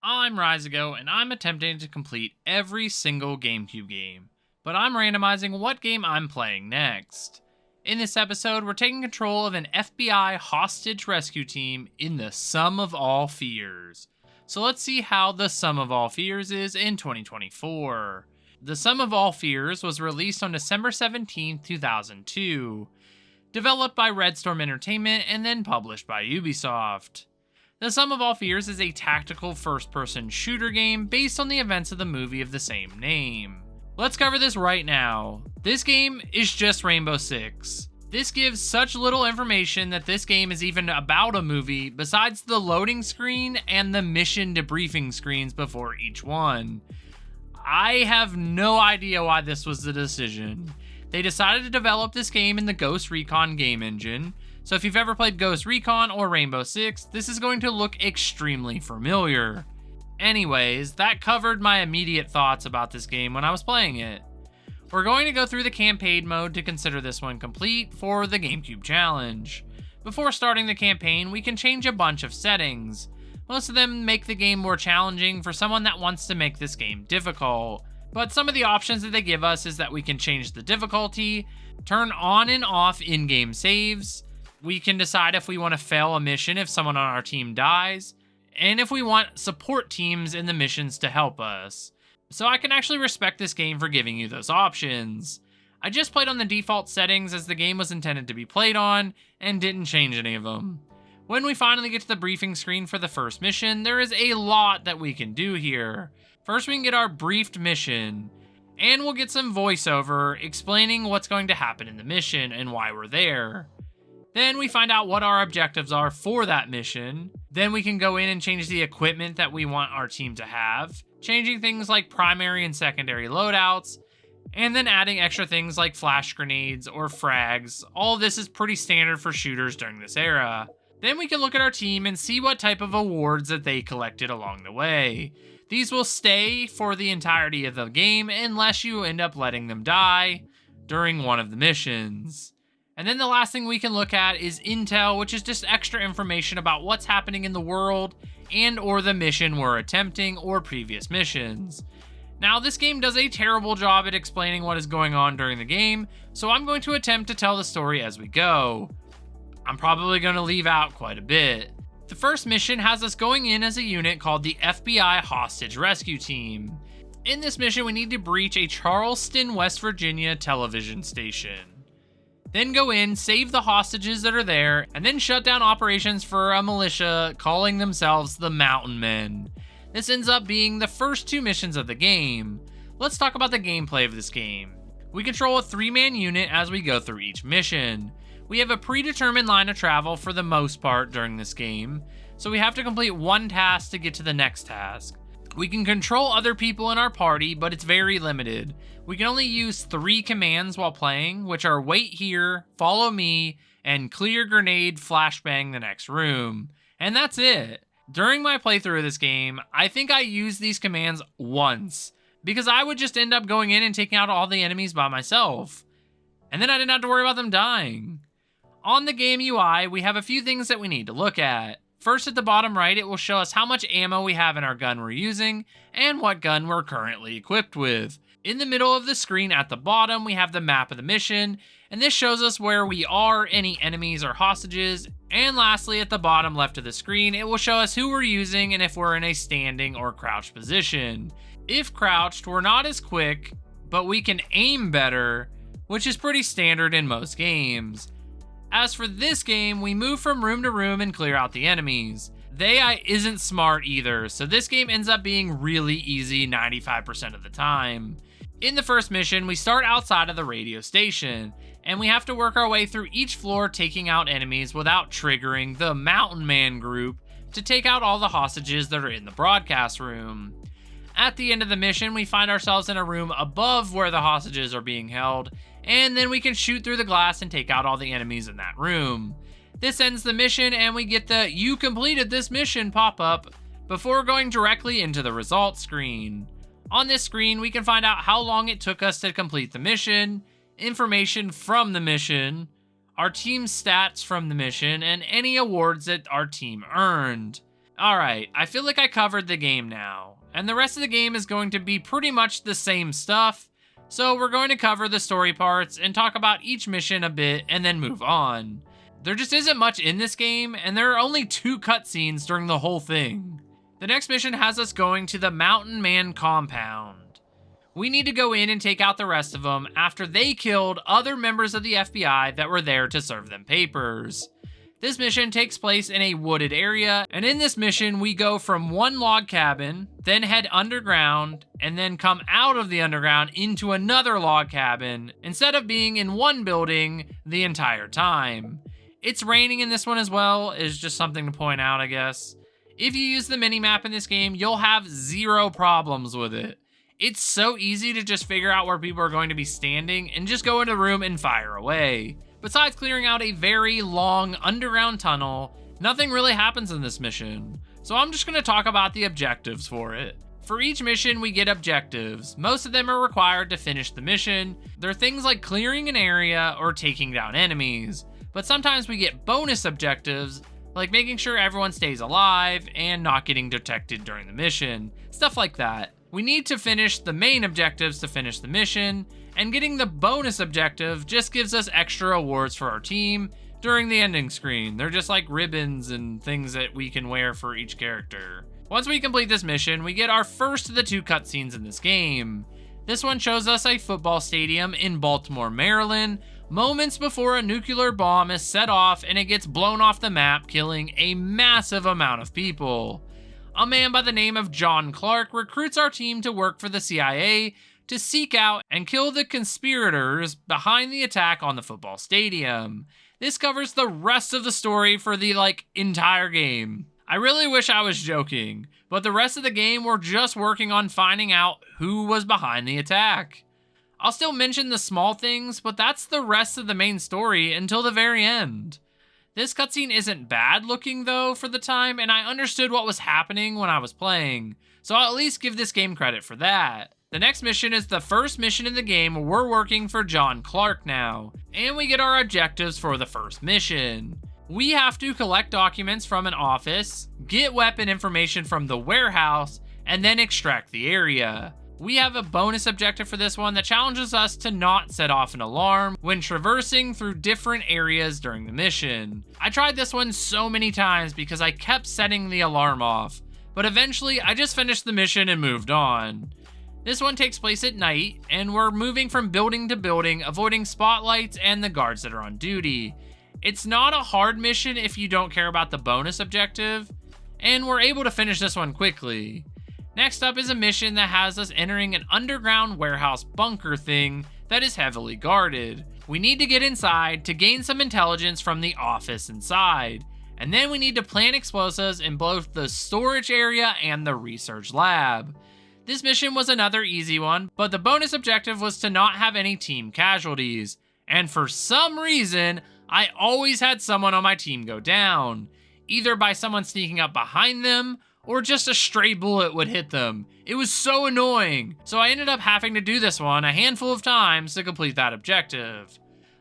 I'm Reisigo, and I'm attempting to complete every single GameCube game, but I'm randomizing what game I'm playing next. In this episode, we're taking control of an FBI hostage rescue team in the Sum of All Fears. So let's see how the Sum of All Fears is in 2024. The Sum of All Fears was released on December 17, 2002, developed by Red Storm Entertainment and then published by Ubisoft. The Sum of All Fears is a tactical first-person shooter game based on the events of the movie of the same name. Let's cover this right now. This game is just Rainbow Six. This gives such little information that this game is even about a movie besides the loading screen and the mission debriefing screens before each one. I have no idea why this was the decision. They decided to develop this game in the Ghost Recon game engine, so if you've ever played Ghost Recon or Rainbow Six, this is going to look extremely familiar. Anyways, that covered my immediate thoughts about this game when I was playing it. We're going to go through the campaign mode to consider this one complete for the GameCube challenge. Before starting the campaign, we can change a bunch of settings. Most of them make the game more challenging for someone that wants to make this game difficult. But some of the options that they give us is that we can change the difficulty, turn on and off in-game saves, we can decide if we want to fail a mission if someone on our team dies, and if we want support teams in the missions to help us. So I can actually respect this game for giving you those options. I just played on the default settings as the game was intended to be played on, and didn't change any of them. When we finally get to the briefing screen for the first mission, there is a lot that we can do here. First, we can get our briefed mission, and we'll get some voiceover explaining what's going to happen in the mission and why we're there. Then we find out what our objectives are for that mission. Then we can go in and change the equipment that we want our team to have, changing things like primary and secondary loadouts, and then adding extra things like flash grenades or frags. All of this is pretty standard for shooters during this era. Then we can look at our team and see what type of awards that they collected along the way. These will stay for the entirety of the game unless you end up letting them die during one of the missions. And then the last thing we can look at is intel, which is just extra information about what's happening in the world and or the mission we're attempting or previous missions. Now, this game does a terrible job at explaining what is going on during the game, so I'm going to attempt to tell the story as we go. I'm probably going to leave out quite a bit. The first mission has us going in as a unit called the FBI Hostage Rescue Team. In this mission, we need to breach a Charleston, West Virginia television station. Then go in, save the hostages that are there, and then shut down operations for a militia calling themselves the Mountain Men. This ends up being the first two missions of the game. Let's talk about the gameplay of this game. We control a 3-man unit as we go through each mission. We have a predetermined line of travel for the most part during this game, so we have to complete one task to get to the next task. We can control other people in our party, but it's very limited. We can only use 3 commands while playing, which are wait here, follow me, and clear grenade flashbang the next room. And that's it. During my playthrough of this game, I think I used these commands once, because I would just end up going in and taking out all the enemies by myself. And then I didn't have to worry about them dying. On the game UI, we have a few things that we need to look at. First, at the bottom right, it will show us how much ammo we have in our gun we're using, and what gun we're currently equipped with. In the middle of the screen at the bottom, we have the map of the mission, and this shows us where we are, any enemies or hostages. And lastly, at the bottom left of the screen, it will show us who we're using and if we're in a standing or crouched position. If crouched, we're not as quick, but we can aim better, which is pretty standard in most games. As for this game, we move from room to room and clear out the enemies. The AI isn't smart either, so this game ends up being really easy 95% of the time. In the first mission, we start outside of the radio station, and we have to work our way through each floor taking out enemies without triggering the Mountain Man group to take out all the hostages that are in the broadcast room. At the end of the mission, we find ourselves in a room above where the hostages are being held, and then we can shoot through the glass and take out all the enemies in that room. This ends the mission, and we get the "You completed this mission" pop-up before going directly into the results screen. On this screen, we can find out how long it took us to complete the mission, information from the mission, our team's stats from the mission, and any awards that our team earned. Alright, I feel like I covered the game now, and the rest of the game is going to be pretty much the same stuff, so we're going to cover the story parts and talk about each mission a bit and then move on. There just isn't much in this game, and there are only 2 cutscenes during the whole thing. The next mission has us going to the Mountain Man compound. We need to go in and take out the rest of them after they killed other members of the FBI that were there to serve them papers. This mission takes place in a wooded area, and in this mission we go from one log cabin, then head underground, and then come out of the underground into another log cabin, instead of being in one building the entire time. It's raining in this one as well, is just something to point out, I guess. If you use the minimap in this game, you'll have 0 problems with it. It's so easy to just figure out where people are going to be standing and just go into the room and fire away. Besides clearing out a very long underground tunnel, nothing really happens in this mission. So I'm just going to talk about the objectives for it. For each mission, we get objectives. Most of them are required to finish the mission. They're things like clearing an area or taking down enemies. But sometimes we get bonus objectives, like making sure everyone stays alive and not getting detected during the mission. Stuff like that. We need to finish the main objectives to finish the mission, and getting the bonus objective just gives us extra awards for our team during the ending screen. They're just like ribbons and things that we can wear for each character. Once we complete this mission, we get our first of the 2 cutscenes in this game. This one shows us a football stadium in Baltimore, Maryland, moments before a nuclear bomb is set off and it gets blown off the map, killing a massive amount of people. A man by the name of John Clark recruits our team to work for the CIA to seek out and kill the conspirators behind the attack on the football stadium. This covers the rest of the story for the, entire game. I really wish I was joking, but the rest of the game we're just working on finding out who was behind the attack. I'll still mention the small things, but that's the rest of the main story until the very end. This cutscene isn't bad looking though for the time, and I understood what was happening when I was playing, so I'll at least give this game credit for that. The next mission is the first mission in the game where we're working for John Clark now, and we get our objectives for the first mission. We have to collect documents from an office, get weapon information from the warehouse, and then extract the area. We have a bonus objective for this one that challenges us to not set off an alarm when traversing through different areas during the mission. I tried this one so many times because I kept setting the alarm off, but eventually I just finished the mission and moved on. This one takes place at night, and we're moving from building to building, avoiding spotlights and the guards that are on duty. It's not a hard mission if you don't care about the bonus objective, and we're able to finish this one quickly. Next up is a mission that has us entering an underground warehouse bunker thing that is heavily guarded. We need to get inside to gain some intelligence from the office inside, and then we need to plant explosives in both the storage area and the research lab. This mission was another easy one, but the bonus objective was to not have any team casualties, and for some reason, I always had someone on my team go down, either by someone sneaking up behind them, or just a stray bullet would hit them. It was so annoying, so I ended up having to do this one a handful of times to complete that objective.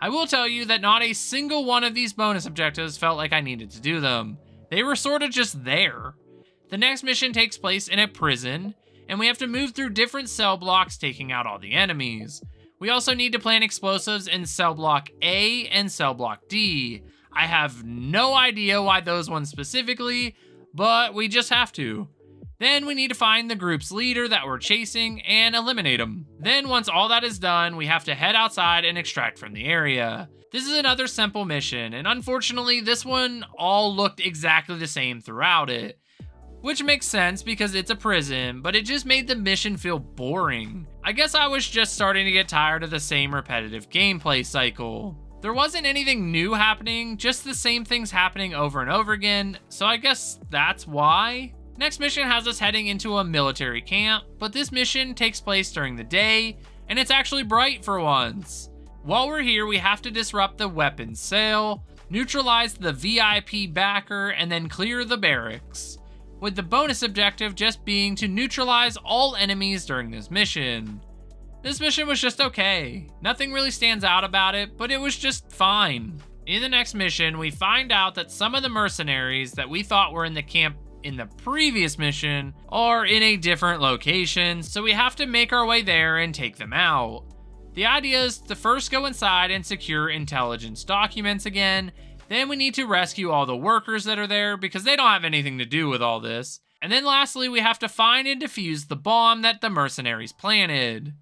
I will tell you that not a single one of these bonus objectives felt like I needed to do them. They were sort of just there. The next mission takes place in a prison, and we have to move through different cell blocks taking out all the enemies. We also need to plant explosives in cell block A and cell block D. I have no idea why those ones specifically, but we just have to. Then we need to find the group's leader that we're chasing and eliminate him. Then once all that is done, we have to head outside and extract from the area. This is another simple mission, and unfortunately this one all looked exactly the same throughout it. Which makes sense because it's a prison, but it just made the mission feel boring. I guess I was just starting to get tired of the same repetitive gameplay cycle. There wasn't anything new happening, just the same things happening over and over again, so I guess that's why. Next mission has us heading into a military camp, but this mission takes place during the day, and it's actually bright for once. While we're here, we have to disrupt the weapons sale, neutralize the VIP backer, and then clear the barracks, with the bonus objective just being to neutralize all enemies during this mission. This mission was just okay. Nothing really stands out about it, but it was just fine. In the next mission, we find out that some of the mercenaries that we thought were in the camp in the previous mission are in a different location, so we have to make our way there and take them out. The idea is to first go inside and secure intelligence documents again, then we need to rescue all the workers that are there because they don't have anything to do with all this, and then lastly we have to find and defuse the bomb that the mercenaries planted.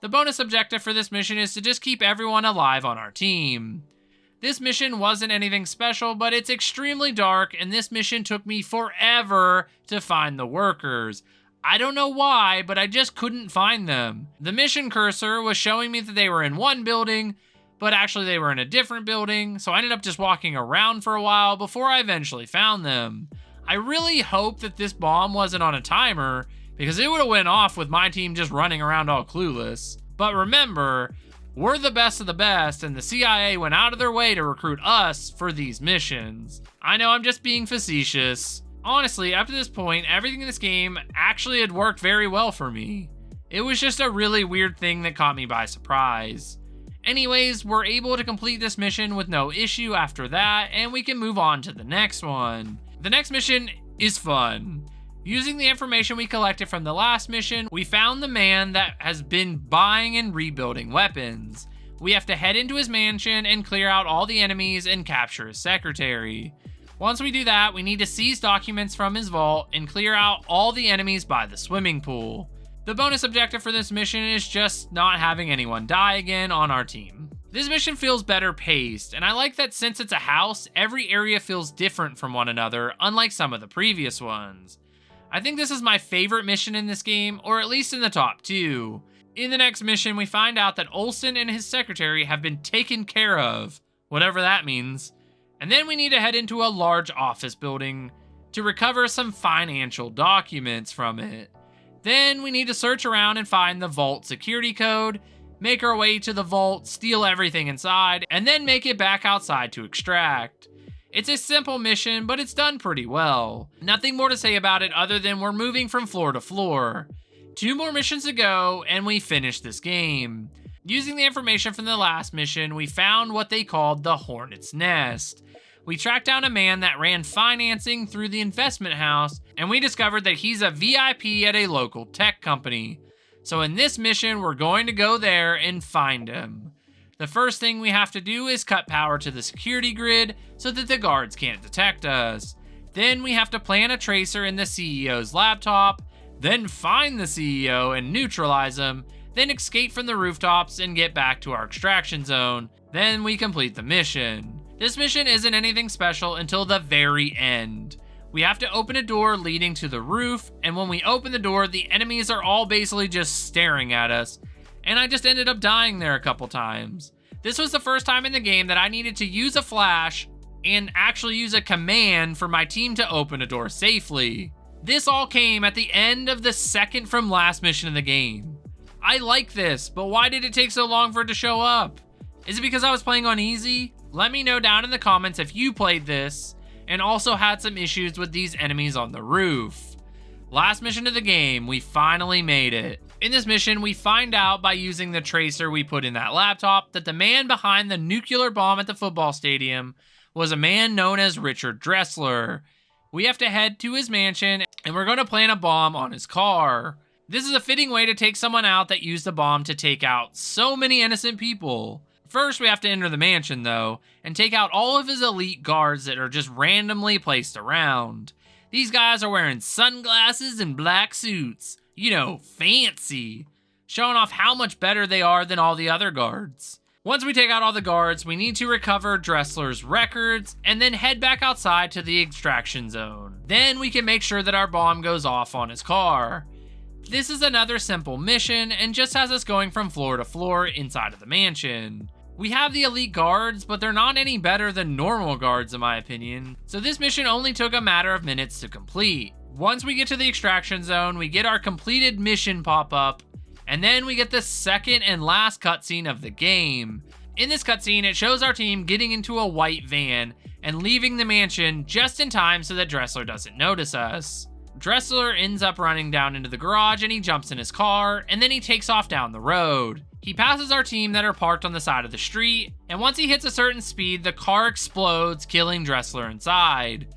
The bonus objective for this mission is to just keep everyone alive on our team. This mission wasn't anything special, but it's extremely dark, and this mission took me forever to find the workers. I don't know why, but I just couldn't find them. The mission cursor was showing me that they were in one building, but actually they were in a different building, so I ended up just walking around for a while before I eventually found them. I really hope that this bomb wasn't on a timer, because it would have went off with my team just running around all clueless. But remember, we're the best of the best, and the CIA went out of their way to recruit us for these missions. I know I'm just being facetious. Honestly, up to this point, everything in this game actually had worked very well for me. It was just a really weird thing that caught me by surprise. Anyways, we're able to complete this mission with no issue after that, and we can move on to the next one. The next mission is fun. Using the information we collected from the last mission, we found the man that has been buying and rebuilding weapons. We have to head into his mansion and clear out all the enemies and capture his secretary. Once we do that, we need to seize documents from his vault and clear out all the enemies by the swimming pool. The bonus objective for this mission is just not having anyone die again on our team. This mission feels better paced, and I like that since it's a house, every area feels different from one another, unlike some of the previous ones. I think this is my favorite mission in this game, or at least in the top 2. In the next mission, we find out that Olsen and his secretary have been taken care of, whatever that means. And then we need to head into a large office building to recover some financial documents from it. Then we need to search around and find the vault security code, make our way to the vault, steal everything inside, and then make it back outside to extract. It's a simple mission, but it's done pretty well. Nothing more to say about it other than we're moving from floor to floor. 2 more missions to go, and we finish this game. Using the information from the last mission, we found what they called the Hornet's Nest. We tracked down a man that ran financing through the investment house, and we discovered that he's a VIP at a local tech company. So in this mission, we're going to go there and find him. The first thing we have to do is cut power to the security grid so that the guards can't detect us. Then we have to plant a tracer in the CEO's laptop, then find the CEO and neutralize him, then escape from the rooftops and get back to our extraction zone. Then we complete the mission. This mission isn't anything special until the very end. We have to open a door leading to the roof, and when we open the door, the enemies are all basically just staring at us, and I just ended up dying there a couple times. This was the first time in the game that I needed to use a flash and actually use a command for my team to open a door safely. This all came at the end of the second from last mission of the game. I like this, but why did it take so long for it to show up? Is it because I was playing on easy? Let me know down in the comments if you played this and also had some issues with these enemies on the roof. Last mission of the game, we finally made it. In this mission, we find out by using the tracer we put in that laptop that the man behind the nuclear bomb at the football stadium was a man known as Richard Dressler. We have to head to his mansion and we're going to plant a bomb on his car. This is a fitting way to take someone out that used the bomb to take out so many innocent people. First, we have to enter the mansion though, and take out all of his elite guards that are just randomly placed around. These guys are wearing sunglasses and black suits. You know, fancy. Showing off how much better they are than all the other guards. Once we take out all the guards, we need to recover Dressler's records and then head back outside to the extraction zone. Then we can make sure that our bomb goes off on his car. This is another simple mission and just has us going from floor to floor inside of the mansion. We have the elite guards, but they're not any better than normal guards in my opinion, so this mission only took a matter of minutes to complete. Once we get to the extraction zone, we get our completed mission pop up, and then we get the second and last cutscene of the game. In this cutscene, it shows our team getting into a white van and leaving the mansion just in time so that Dressler doesn't notice us. Dressler ends up running down into the garage and he jumps in his car, and then he takes off down the road. He passes our team that are parked on the side of the street, and once he hits a certain speed, the car explodes, killing Dressler inside.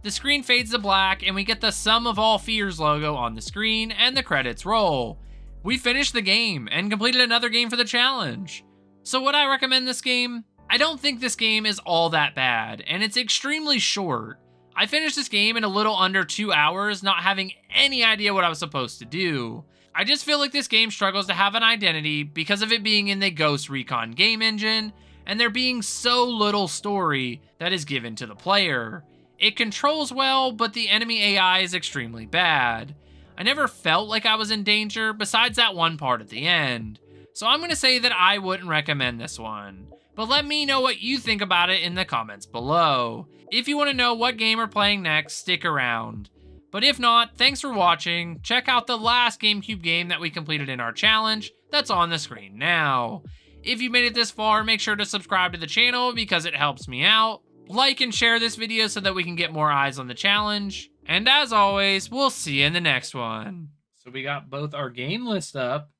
The screen fades to black and we get the Sum of All Fears logo on the screen and the credits roll. We finished the game and completed another game for the challenge. So would I recommend this game? I don't think this game is all that bad, and it's extremely short. I finished this game in a little under 2 hours, not having any idea what I was supposed to do. I just feel like this game struggles to have an identity because of it being in the Ghost Recon game engine, and there being so little story that is given to the player. It controls well, but the enemy AI is extremely bad. I never felt like I was in danger besides that one part at the end. So I'm going to say that I wouldn't recommend this one. But let me know what you think about it in the comments below. If you want to know what game we're playing next, stick around. But if not, thanks for watching. Check out the last GameCube game that we completed in our challenge that's on the screen now. If you made it this far, make sure to subscribe to the channel because it helps me out. Like and share this video so that we can get more eyes on the challenge. And as always, we'll see you in the next one. So we got both our game list up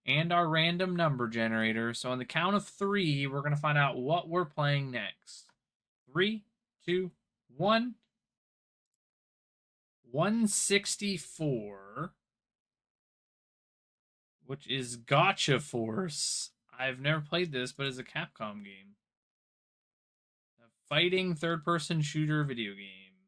and our random number generator. So on the count of 3, we're going to find out what we're playing next. 3, 2, 1. 164. Which is Gotcha Force. I've never played this, but it's a Capcom game. Fighting third-person shooter video game.